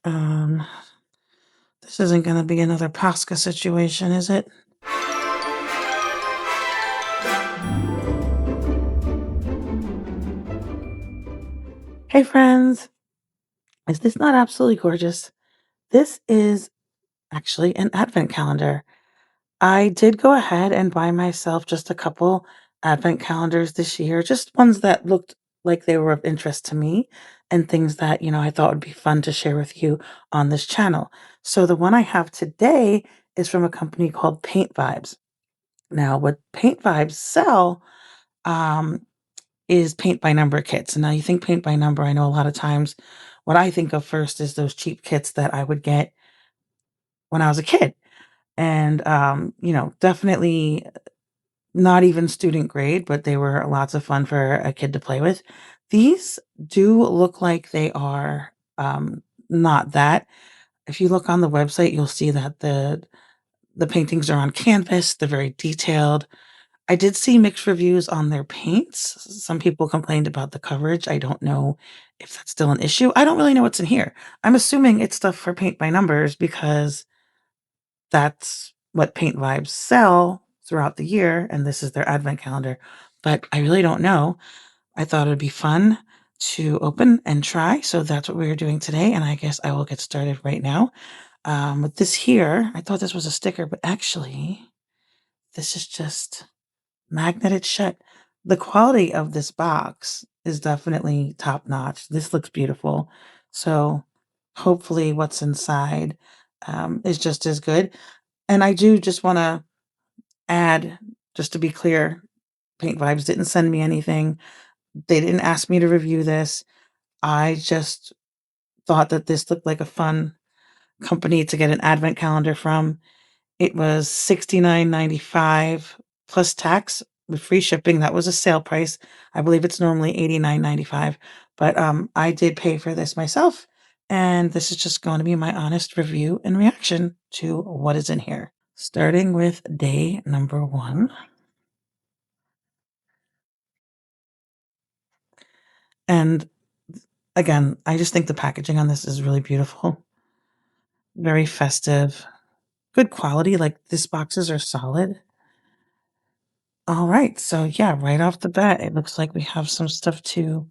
Um, this isn't gonna be another Pascha situation, is it? Hey friends, is this not absolutely gorgeous? This is actually an advent calendar. I did go ahead and buy myself just a couple advent calendars this year, just ones that looked like they were of interest to me and things that, I thought would be fun to share with you on this channel. So the one I have today is from a company called Paint Vibes. Now, what Paint Vibes sell um, is paint by number kits. And now you think paint by number, I know a lot of times what I think of first is those cheap kits that I would get when I was a kid. And, definitely not even student grade, but they were lots of fun for a kid to play with. These do look like they are not that. If you look on the website, you'll see that the paintings are on canvas. They're very detailed. I did see mixed reviews on their paints. Some people complained about the coverage. I don't know if that's still an issue. I don't really know what's in here. I'm assuming it's stuff for paint by numbers because that's what Paint Vibes sell throughout the year, and this is their advent calendar. But I really don't know. I thought it'd be fun to open and try, so that's what we're doing today, and I guess I will get started right now. With this here, I thought this was a sticker, but actually, this is just magneted shut. The quality of this box is definitely top notch. This looks beautiful. So hopefully what's inside is just as good. And I do just want to add, just to be clear, Paint Vibes didn't send me anything. They didn't ask me to review this. I just thought that this looked like a fun company to get an advent calendar from. It was $69.95 plus tax with free shipping. That was a sale price. I believe it's normally $89.95, but I did pay for this myself, and this is just going to be my honest review and reaction to what is in here. Starting with day number 1. And again, I just think the packaging on this is really beautiful, very festive, good quality. Like, these boxes are solid. All right, so yeah, right off the bat, it looks like we have some stuff to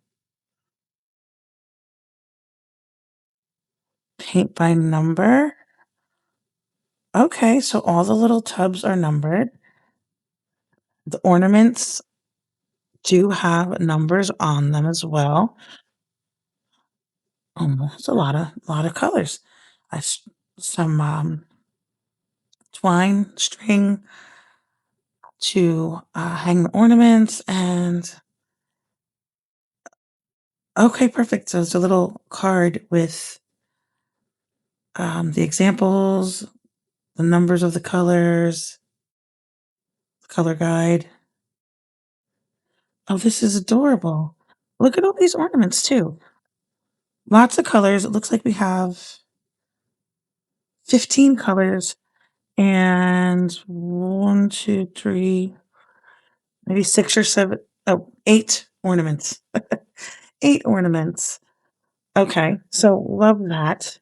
paint by number. Okay, so all the little tubs are numbered. The ornaments do have numbers on them as well. Oh, that's a lot of colors. I s Some, twine string to, hang the ornaments and okay, perfect. So it's a little card with, the examples, the numbers of the colors, the color guide. Oh, this is adorable. Look at all these ornaments too. Lots of colors. It looks like we have 15 colors and one, 2, 3, maybe 6 or 7. Oh, 8 ornaments. 8 ornaments. Okay, so love that.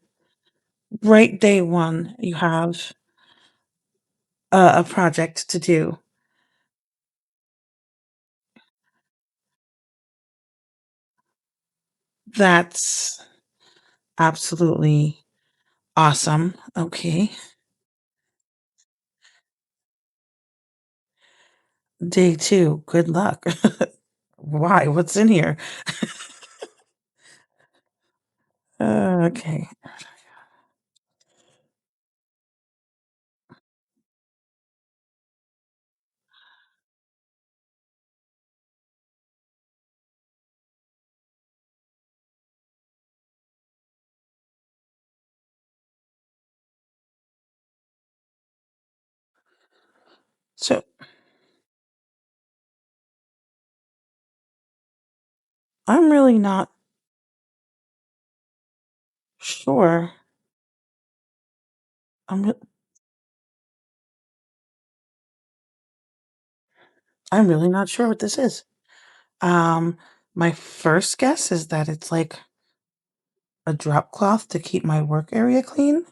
Right day 1, you have a project to do. That's absolutely awesome. Okay. Day 2, good luck. Why? What's in here? Okay. So I'm really not sure. I'm re- I'm really not sure what this is. Um, my first guess is that it's like a drop cloth to keep my work area clean.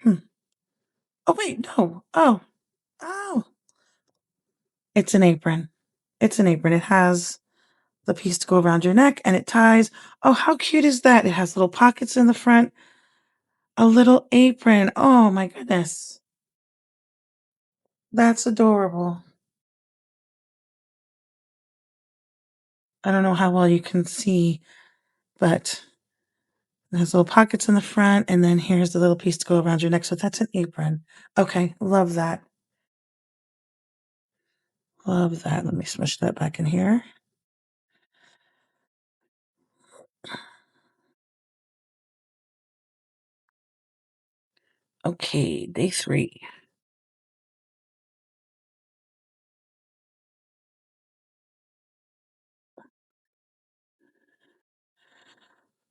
Hmm. Oh, wait, no. Oh, oh. It's an apron. It's an apron. It has the piece to go around your neck and it ties. Oh, how cute is that? It has little pockets in the front, a little apron. Oh my goodness. That's adorable. I don't know how well you can see, but it has little pockets in the front, and then here's the little piece to go around your neck. So that's an apron. Okay, love that. Love that. Let me smush that back in here. Okay, day 3.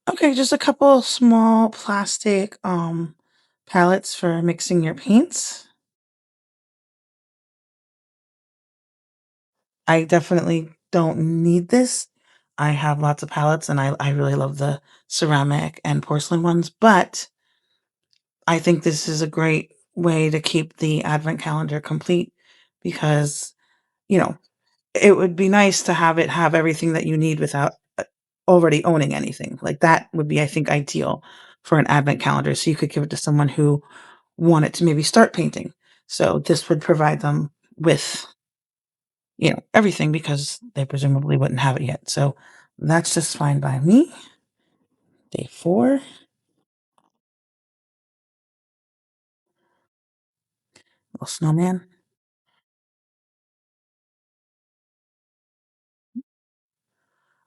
Okay, just a couple small plastic palettes for mixing your paints. I definitely don't need this. I have lots of palettes and I really love the ceramic and porcelain ones, but I think this is a great way to keep the advent calendar complete because, you know, it would be nice to have it have everything that you need without already owning anything. Like that would be, I think, ideal for an advent calendar. So you could give it to someone who wanted to maybe start painting. So this would provide them with, everything because they presumably wouldn't have it yet. So that's just fine by me. Day 4. Little snowman.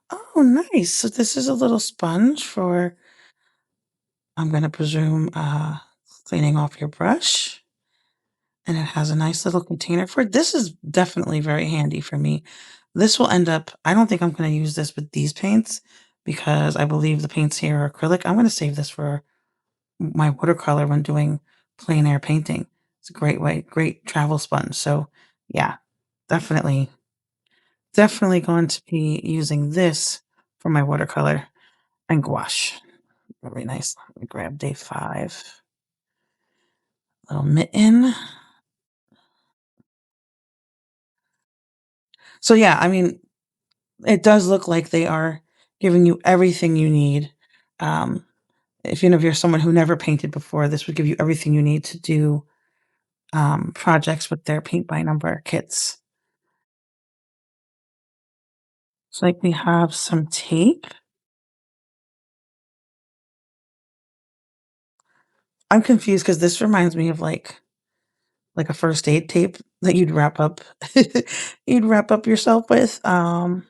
Oh, nice. So this is a little sponge for, I'm going to presume, cleaning off your brush. And it has a nice little container for it. This is definitely very handy for me. This will end up, I don't think I'm going to use this with these paints because I believe the paints here are acrylic. I'm going to save this for my watercolor when doing plein air painting. It's a great way, great travel sponge. So yeah, definitely, definitely going to be using this for my watercolor and gouache. Very nice. Let me grab day 5. Little mitten. So yeah, I mean, it does look like they are giving you everything you need. Um, if you're someone who never painted before, this would give you everything you need to do projects with their paint by number kits. So like we have some tape. I'm confused because this reminds me of like a first aid tape that you'd wrap up you'd wrap up yourself with. I'm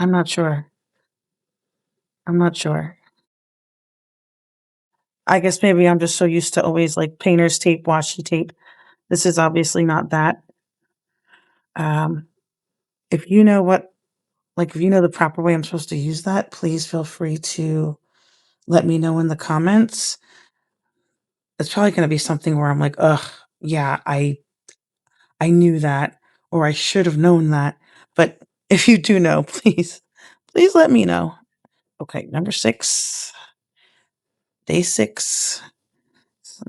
not sure. I'm not sure. I guess maybe I'm just so used to always like painter's tape, washi tape. This is obviously not that. Um, if you know what Like, if you know the proper way I'm supposed to use that, please feel free to let me know in the comments. It's probably gonna be something where I'm like, "Ugh, yeah, I knew that," or "I should have known that." But if you do know, please let me know. Okay, number 6, day 6.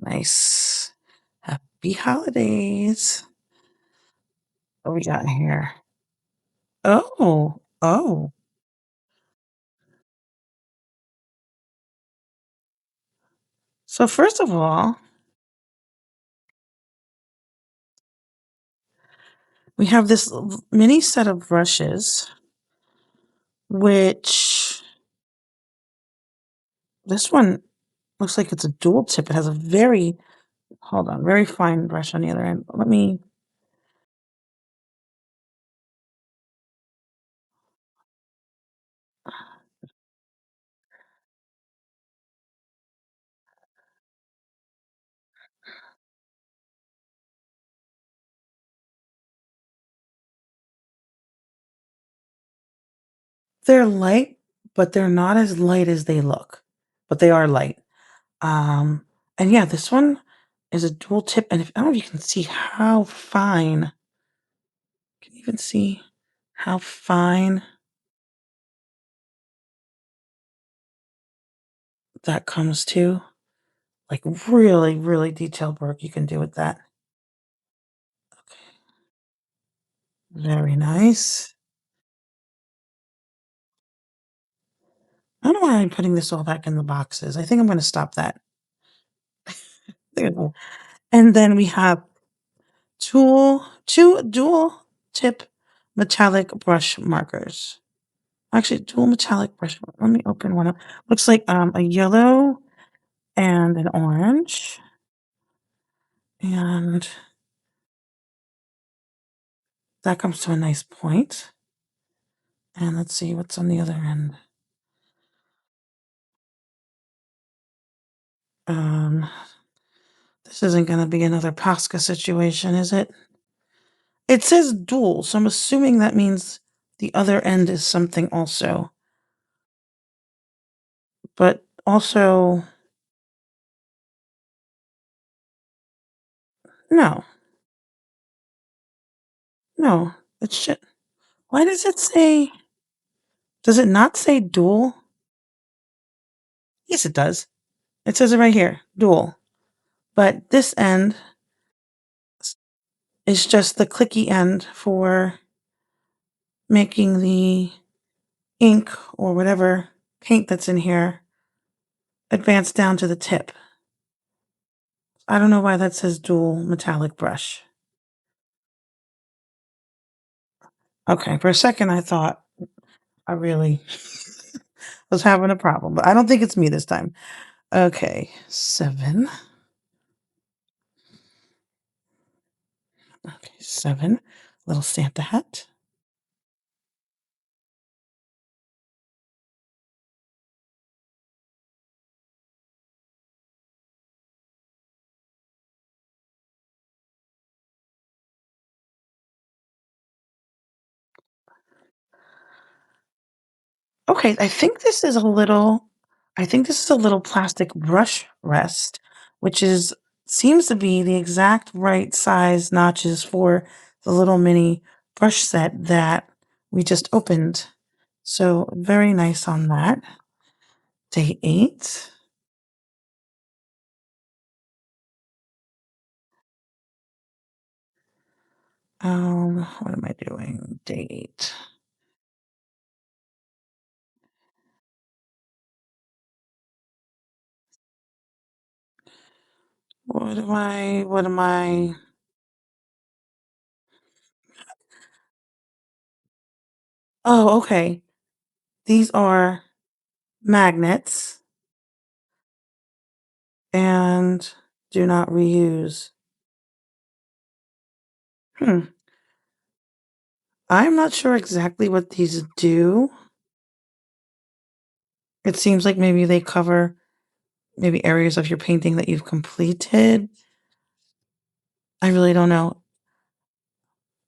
Nice. Happy holidays. What we got here? Oh, oh. So first of all, we have this mini set of brushes, which this one looks like it's a dual tip. It has a very, hold on, very fine brush on the other end. They're light, but they're not as light as they look, but they are light. And yeah, this one is a dual tip. And I don't know if you can see how fine Can you even see how fine that comes to? Like really, really detailed work you can do with that. Very nice. I don't know why I'm putting this all back in the boxes. I think I'm gonna stop that. There. And then we have two dual tip metallic brush markers. Actually, dual metallic brush. Let me open one up. Looks like a yellow and an orange. And that comes to a nice point. And let's see what's on the other end. Um, this isn't going to be another Posca situation, is it? It says dual, so I'm assuming that means the other end is something also. But also, no, no, it should. Why does it say? Does it not say dual? Yes, it does. It says it right here, dual. But this end is just the clicky end for making the ink or whatever paint that's in here advance down to the tip. I don't know why that says dual metallic brush. Okay, for a second I thought I really was having a problem, but I don't think it's me this time. Okay, 7. Okay, 7. Little Santa hat. Okay, I think this is a little plastic brush rest, which is seems to be the exact right size notches for the little mini brush set that we just opened. So very nice on that. Day 8. What am I doing? Day 8. What am I? Oh, okay. These are magnets and do not reuse. Hmm. I'm not sure exactly what these do. It seems like maybe they cover maybe areas of your painting that you've completed. I really don't know.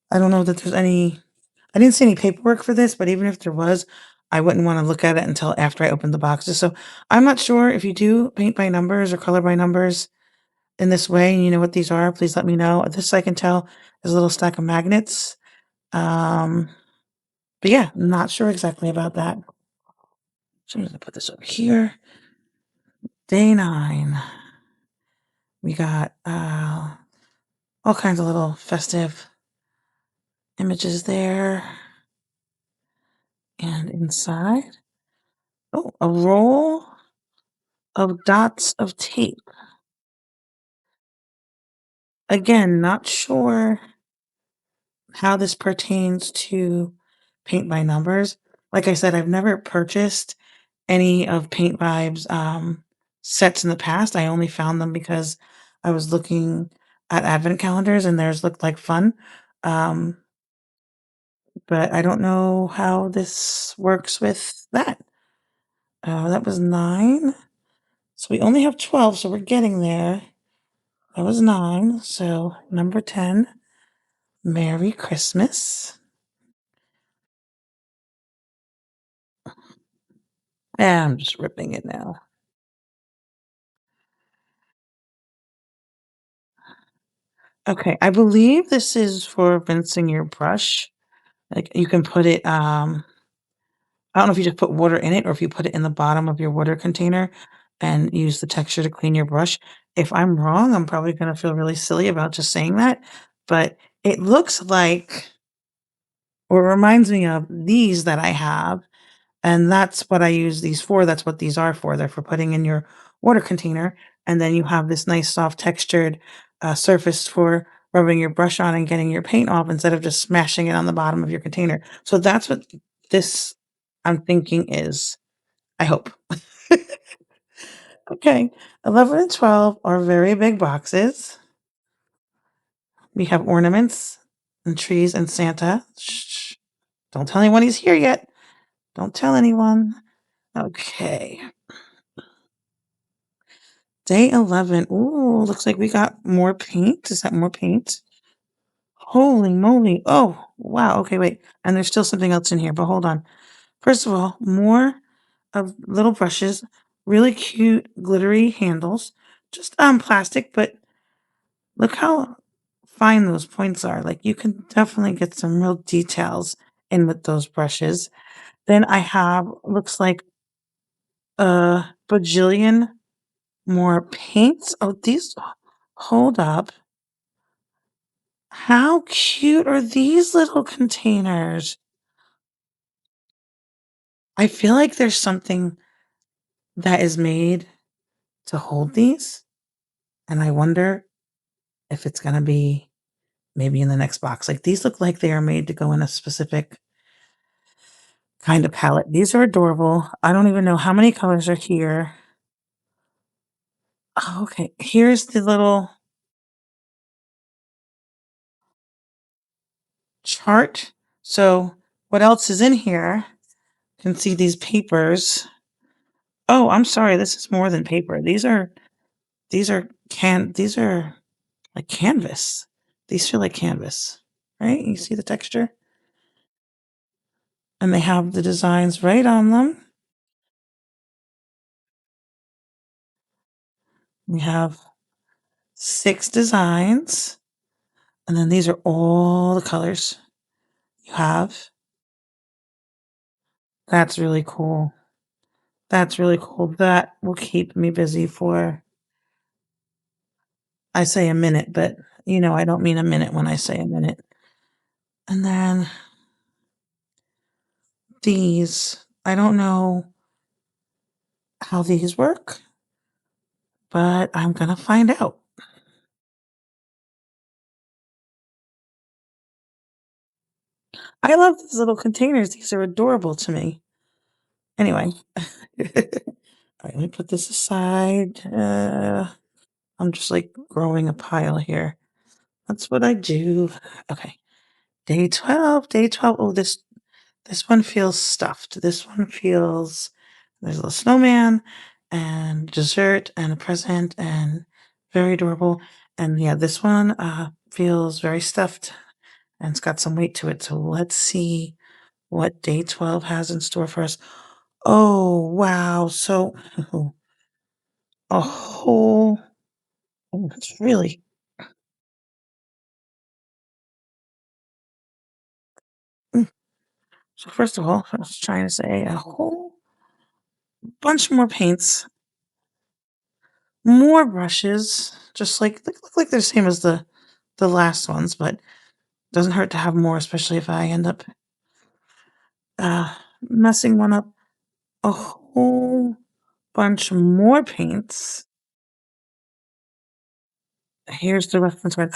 I don't know that there's any I didn't see any paperwork for this, but even if there was, I wouldn't want to look at it until after I opened the boxes. So I'm not sure if you do paint by numbers or color by numbers in this way and you know what these are, please let me know. This I can tell is a little stack of magnets. Um, but yeah, not sure exactly about that. So I'm gonna put this over here. Day 9. We got all kinds of little festive images there. And inside, oh, a roll of dots of tape. Again, not sure how this pertains to paint by numbers. Like I said, I've never purchased any of Paint Vibes sets in the past. I only found them because I was looking at advent calendars and theirs looked like fun. Um, but I don't know how this works with that. That was 9. So we only have 12, so we're getting there. That was 9. So number 10, Merry Christmas. Yeah, I'm just ripping it now. Okay, I believe this is for rinsing your brush. Like, you can put it, I don't know if you just put water in it or if you put it in the bottom of your water container and use the texture to clean your brush. If I'm wrong, I'm probably gonna feel really silly about just saying that, but it looks like or it reminds me of these that I have, and that's what I use these for, that's what these are for. They're for putting in your water container, and then you have this nice soft textured, surface for rubbing your brush on and getting your paint off instead of just smashing it on the bottom of your container. So that's what this, I'm thinking, is. I hope. Okay. 11 and 12 are very big boxes. We have ornaments and trees and Santa. Shh. Don't tell anyone he's here yet. Don't tell anyone. Okay. Day 11. Ooh, looks like we got more paint. Is that more paint? Holy moly. Oh, wow. Okay, wait. And there's still something else in here, but hold on. First of all, more of little brushes, really cute glittery handles. Just plastic, but look how fine those points are. Like, you can definitely get some real details in with those brushes. Then I have, looks like a bajillion more paints. Oh, these, hold up. How cute are these little containers? I feel like there's something that is made to hold these, and I wonder if it's gonna be maybe in the next box. Like, these look like they are made to go in a specific kind of palette. These are adorable. I don't even know how many colors are here. Oh, okay, here's the little chart. So, what else is in here? You can see these papers. Oh, I'm sorry, this is more than paper. These are like canvas. These feel like canvas, right? You see the texture? And they have the designs right on them. We have 6 designs, and then these are all the colors you have. That's really cool. That's really cool. That will keep me busy for, I say a minute, but I don't mean a minute when I say a minute. And then these, I don't know how these work, but I'm gonna find out. I love these little containers. These are adorable to me. Anyway, all right, let me put this aside. I'm just like growing a pile here. That's what I do. Okay. Day 12. Day 12. Oh, this one feels stuffed. This one feels, there's a little snowman and dessert and a present and very adorable. And yeah, this one feels very stuffed and it's got some weight to it. So let's see what day 12 has in store for us. Oh, wow. So a whole, oh, it's really, mm. So first of all, I was trying to say a whole bunch more paints, more brushes, just like look like they're the same as the last ones, but doesn't hurt to have more, especially if I end up messing one up. A whole bunch more paints. Here's the reference card.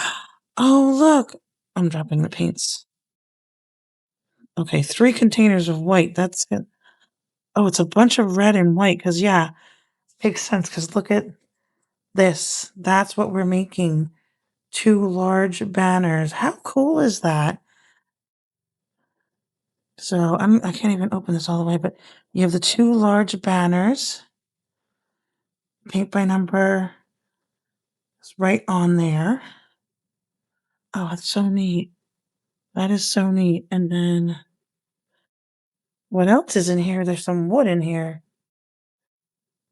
Oh, look, I'm dropping the paints. Okay, 3 containers of white. That's it. Oh, it's a bunch of red and white. Cause yeah, makes sense. Cause look at this. That's what we're making. 2 large banners. How cool is that? So I can't even open this all the way, but you have the 2 large banners. Paint by number is right on there. Oh, that's so neat. That is so neat. And then what else is in here? There's some wood in here.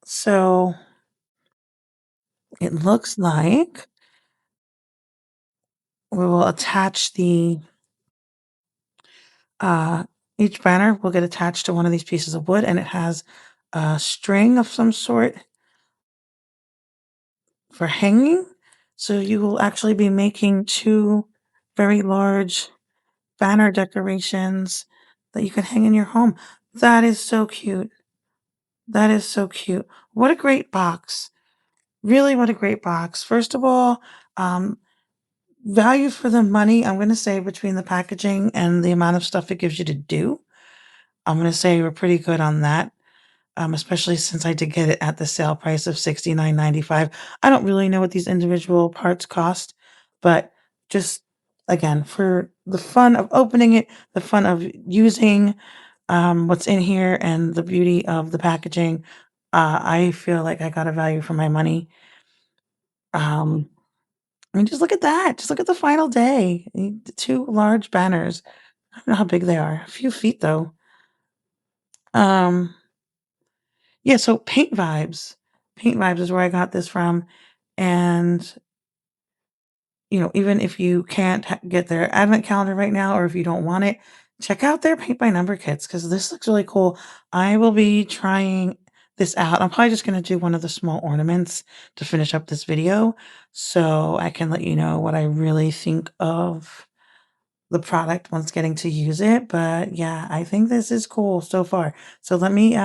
So it looks like we will attach the uh, each banner will get attached to one of these pieces of wood, and it has a string of some sort for hanging. So you will actually be making two very large banner decorations that you can hang in your home. That is so cute. That is so cute. What a great box. Really, what a great box. First of all, um, value for the money, I'm going to say between the packaging and the amount of stuff it gives you to do, I'm going to say we're pretty good on that. Especially since I did get it at the sale price of $69.95. I don't really know what these individual parts cost, but just again, for the fun of opening it, the fun of using what's in here, and the beauty of the packaging, I feel like I got a value for my money. Um, I mean, just look at that. Just look at the final day. The two large banners. I don't know how big they are. A few feet though. Um, Yeah, so Paint Vibes. Paint Vibes is where I got this from, and, even if you can't get their advent calendar right now, or if you don't want it, check out their paint by number kits because this looks really cool. I will be trying this out. I'm probably just gonna do one of the small ornaments to finish up this video, so I can let you know what I really think of the product once getting to use it, but yeah, I think this is cool so far. So let me,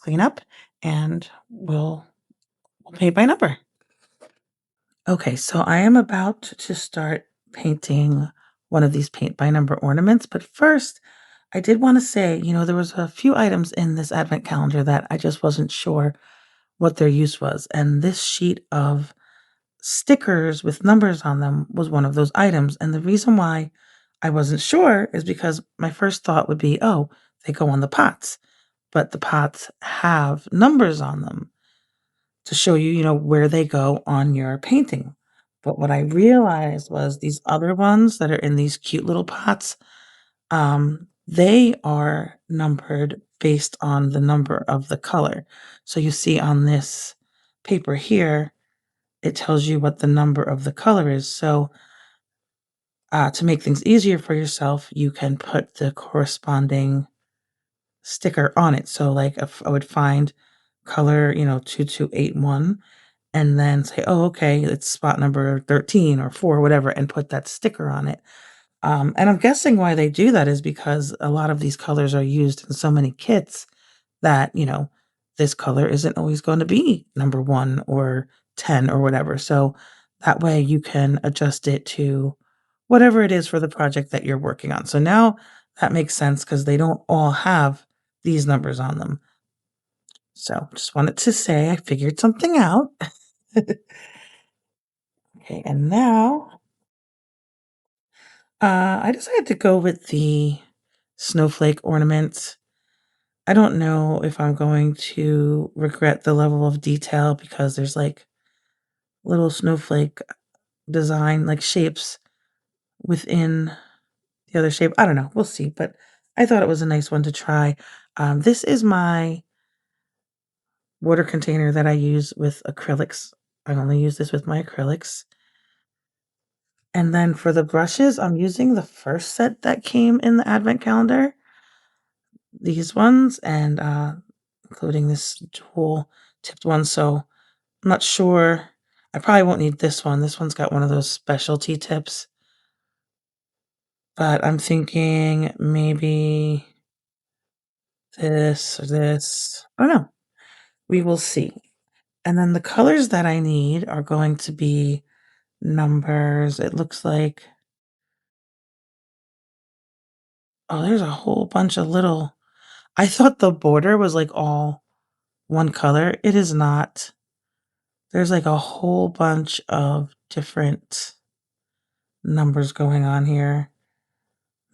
clean up, and we'll paint by number. Okay, so I am about to start painting one of these paint by number ornaments, but first, I did want to say, there was a few items in this advent calendar that I just wasn't sure what their use was, and this sheet of stickers with numbers on them was one of those items. And the reason why I wasn't sure is because my first thought would be, oh, they go on the pots, but the pots have numbers on them to show you, where they go on your painting. But what I realized was these other ones that are in these cute little pots, they are numbered based on the number of the color. So you see on this paper here, it tells you what the number of the color is. So to make things easier for yourself, you can put the corresponding sticker on it. So, like, if I would find color, 2281, and then say, "Oh, okay, it's spot number 13 or 4, whatever," and put that sticker on it. And I'm guessing why they do that is because a lot of these colors are used in so many kits that, this color isn't always going to be number 1 or 10 or whatever. So that way you can adjust it to whatever it is for the project that you're working on. So now that makes sense because they don't all have these numbers on them. So just wanted to say I figured something out. Okay, and now I decided to go with the snowflake ornament. I don't know if I'm going to regret the level of detail because there's like little snowflake design, like shapes within the other shape. I don't know. We'll see. But I thought it was a nice one to try. This is my water container that I use with acrylics. I only use this with my acrylics. And then for the brushes, I'm using the first set that came in the advent calendar. These ones, and including this dual tipped one. So I'm not sure. I probably won't need this one. This one's got one of those specialty tips. But I'm thinking maybe this or this. I don't know. We will see. And then the colors that I need are going to be numbers. It looks like, oh, there's a whole bunch of little. I thought the border was like all one color. It is not. There's like a whole bunch of different numbers going on here.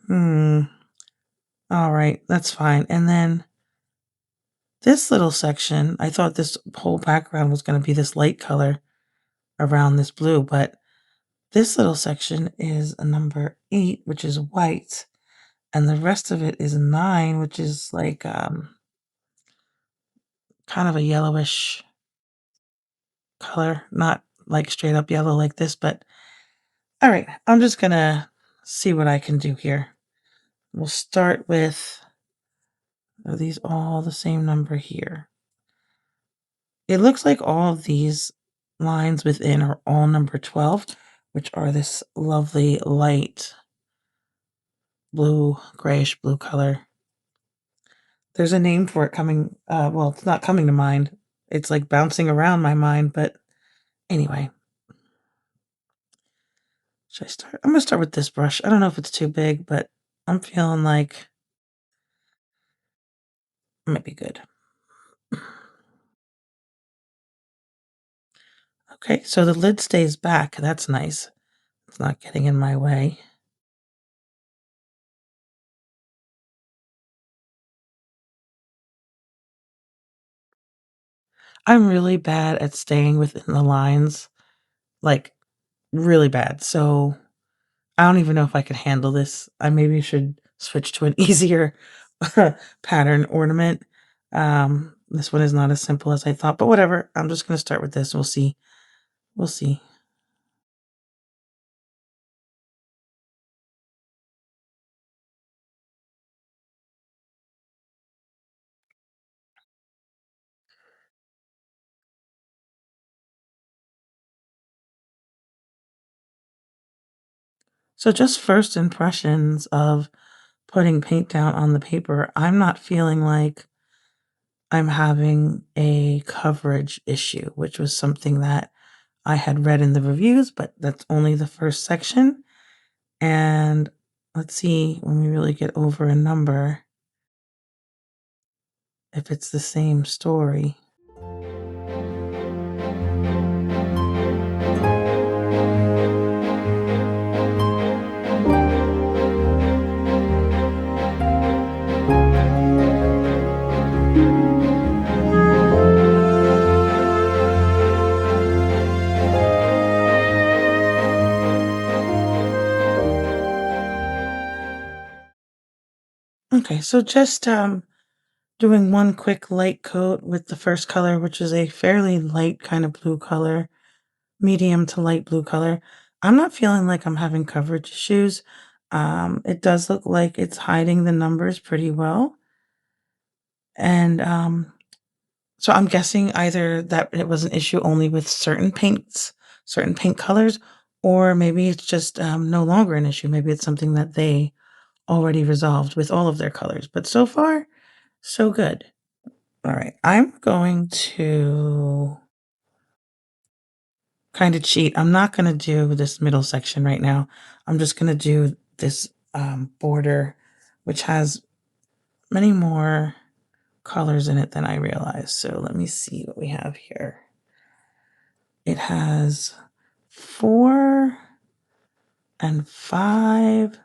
Hmm. All right, that's fine. And then this little section, I thought this whole background was going to be this light color around this blue, but this little section is a number 8, which is white, and the rest of it is 9, which is like kind of a yellowish color, not like straight up yellow like this, but All right, I'm just gonna see what I can do here. We'll start with, are these all the same number here? It looks like all of these lines within are all number 12, which are this lovely light blue, grayish blue color. There's a name for it coming, well, it's not coming to mind. It's like bouncing around my mind, but anyway, should I start? I'm gonna start with this brush. I don't know if it's too big, but I'm feeling like it might be good. Okay, so the lid stays back. That's nice. It's not getting in my way. I'm really bad at staying within the lines, like really bad. So I don't even know if I could handle this. I maybe should switch to an easier pattern ornament. This one is not as simple as I thought, but whatever. I'm just going to start with this. We'll see. We'll see. So, just first impressions of putting paint down on the paper, I'm not feeling like I'm having a coverage issue, which was something that I had read in the reviews, but that's only the first section. And let's see when we really get over a number if it's the same story. Okay, so just doing one quick light coat with the first color, which is a fairly light kind of blue color, medium to light blue color. I'm not feeling like I'm having coverage issues. It does look like it's hiding the numbers pretty well. And so I'm guessing either that it was an issue only with certain paints, certain paint colors, or maybe it's just no longer an issue. Maybe it's something that they already resolved with all of their colors. But so far, so good. All right, I'm going to kind of cheat. I'm not going to do this middle section right now. I'm just going to do this border, which has many more colors in it than I realized. So let me see what we have here. It has 4 and 5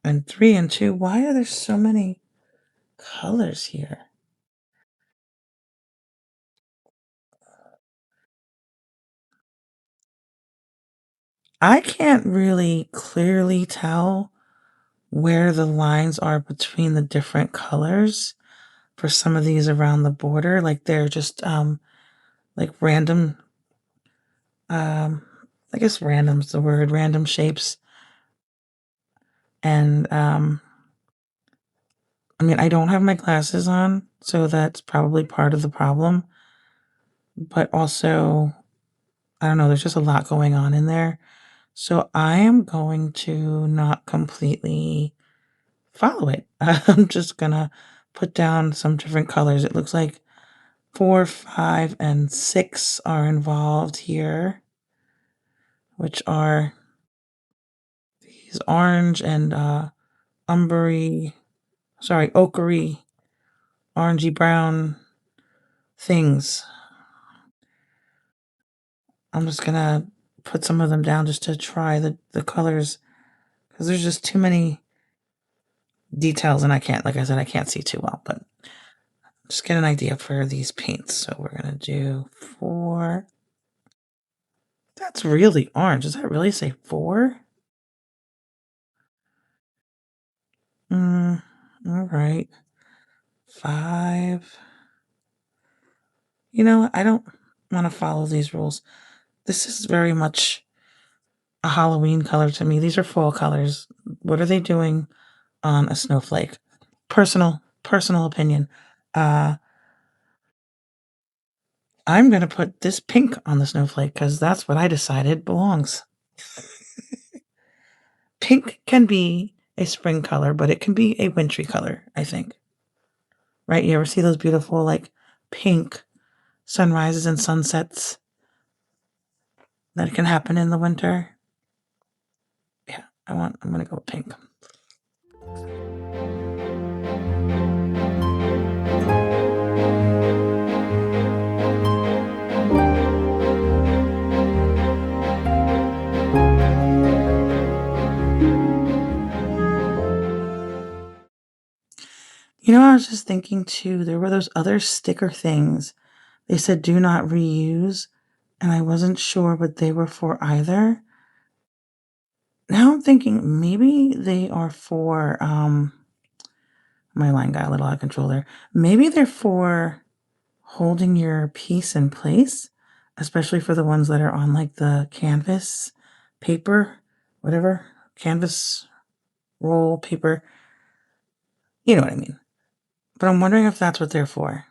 and 3 and 2. Why are there so many colors here? I can't really clearly tell where the lines are between the different colors for some of these around the border. Like they're just like random, um I guess random's the word, random shapes. And I mean, I don't have my glasses on, so that's probably part of the problem. But also, I don't know, there's just a lot going on in there. So I am going to not completely follow it. I'm just gonna put down some different colors. It looks like 4, 5, and 6 are involved here, which are these orange and umbery, sorry, ochery, orangey brown things. I'm just gonna put some of them down just to try the colors because there's just too many details and I can't, like I said, I can't see too well, but just get an idea for these paints. So we're gonna do 4. That's really orange. Does that really say 4? Mm, all right. 5. You know, I don't. want to follow these rules. This is very much a Halloween color to me. These are fall colors. What are they doing on a snowflake? Personal opinion. Uh, I'm gonna put this pink on the snowflake because that's what I decided belongs. Pink can be a spring color, but it can be a wintry color, I think. Right? You ever see those beautiful, like, pink sunrises and sunsets that can happen in the winter? Yeah, I'm gonna go with pink. You know, I was just thinking too, there were those other sticker things. They said do not reuse, and I wasn't sure what they were for either. Now I'm thinking maybe they are for, my line got a little out of control there. Maybe they're for holding your piece in place, especially for the ones that are on like the canvas paper, whatever, canvas roll paper. You know what I mean. But I'm wondering if that's what they're for.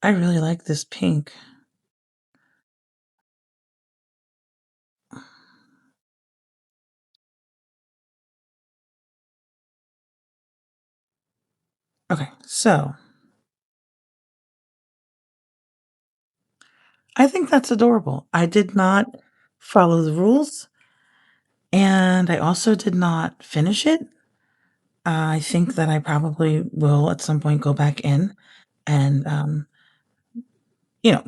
I really like this pink. Okay, so I think that's adorable. I did not follow the rules, and I also did not finish it. I think that I probably will at some point go back in and,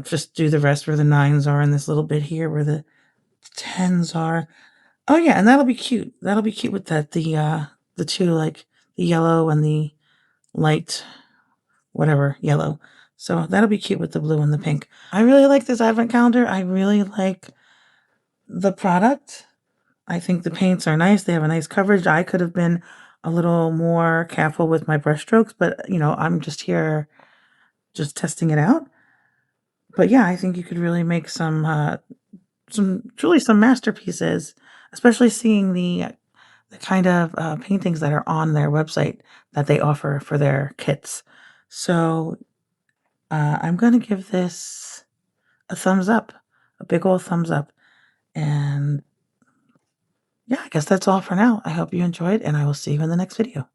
just do the rest where the nines are and this little bit here where the tens are. Oh, yeah, and that'll be cute. That'll be cute with the 2, like, the yellow and the light whatever yellow. So that'll be cute with the blue and the pink. I really like this advent calendar. I really like the product. I think the paints are nice. They have a nice coverage. I could have been a little more careful with my brush strokes, but, I'm just here just testing it out. But, yeah, I think you could really make some masterpieces, especially seeing the kind of, paintings that are on their website that they offer for their kits. So, I'm gonna give this a thumbs up, a big ol' thumbs up, and, yeah, I guess that's all for now. I hope you enjoyed, and I will see you in the next video.